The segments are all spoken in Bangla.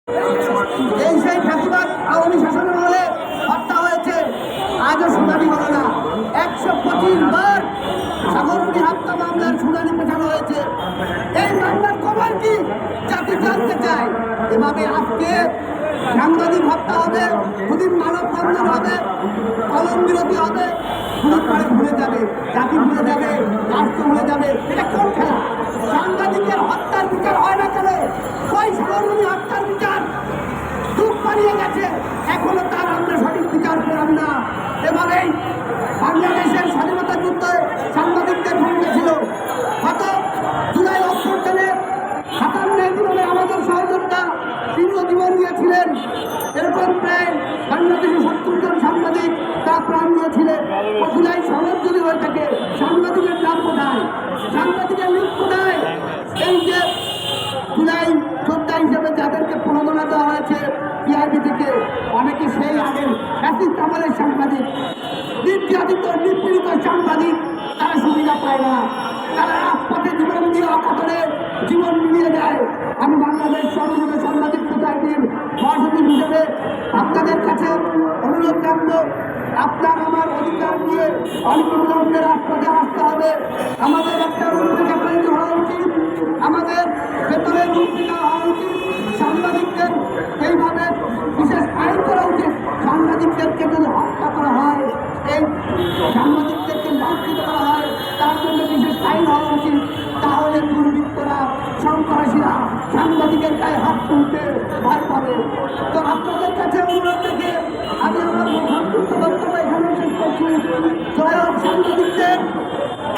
এই সেই ফ্যাসিবাদ আওয়ামী শাসনের আমলে হত্যা হয়েছে, আজও শুনানি হলো না। 125 বার সাগরমুড়ি হত্যা মামলার শুনানি পেছানো হয়েছে। এই মামলার খবর কি জাতি জানতে চায়। এভাবে আজকে সাংবাদিক হত্যা হবে, খুদির মানববন্ধন হবে, কলম বিরতি হবে, খুদির পরে ভুলে যাবে, জাতি ভুলে যাবে, রাষ্ট্র ভুলে যাবে। এটা কোন খেলা? সাংবাদিকের হত্যার বিচার হয় না কেন? ওই সাগরমুড়ি হত্যার বিচার যুগ পালিয়ে গেছে, এখনো তার আমরা সঠিক বিচার পেলাম না। এভাবেই বাংলাদেশের স্বাধীনতা যুদ্ধে সাংবাদিকদের ভূমিকা ছিল। গত জুলাই অভ্যুত্থানে 57 জীবনে আমাদের সহযোদ্ধা তিনিও জীবন দিয়েছিলেন। এরকম প্রায় বাংলাদেশে 70 জন সাংবাদিক তারা প্রাণ দিয়েছিলেন। জুলাই সনদ যদি হয়ে থাকে, সাংবাদিকের নাম কোথায়? সাংবাদিকের লিঙ্ক কোথায়? এই যে জুলাই যোদ্ধা হিসেবে যাদেরকে প্রণোদনা দেওয়া হয়েছে পিআইবি থেকে, অনেকে সেই আগের ফ্যাসিস্ট আমলের সাংবাদিক, নির্যাতিত নিপীড়িত সাংবাদিক, তারা সুবিধা পায় না। তারা রাজপথে জীবন দিয়ে অকাতরে জীবন মিলিয়ে দেয়। আমি বাংলাদেশ সর্বদলীয় সাংবাদিক সোসাইটির মহাসচিব হিসেবে আপনাদের কাছে অনুরোধ রাখবো, আপনার আমার অধিকার নিয়ে অনিবিলম্বে রাজপথে আসতে হবে। আমাদের একটা রূপরেখা তৈরি হওয়া উচিত, আমাদের বেতনের রূপরেখা হওয়া উচিত। সাংবাদিকদের এইভাবে বিশেষ আইন করা উচিত। সাংবাদিকদেরকে যদি হত্যা করা হয়, এই সাংবাদিকদেরকে লাঞ্ছিত করা হয়, তার জন্য বিশেষ আইন হওয়া উচিত। তাহলে দুর্বৃত্তরা, সন্ত্রাসীরা সাংবাদিকের গায়ে হাত তুলতে ভয় পাবে। তো আপনাদের কাছে অনুরোধ থেকে আমি আমার সংক্ষিপ্ত বক্তব্য এখানে শেষ করছি। জয় হোক সাংবাদিকদের,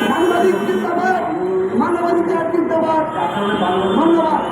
সাংবাদিক জিন্দাবাদ, মানবাধিকার জিন্দাবাদ। ধন্যবাদ।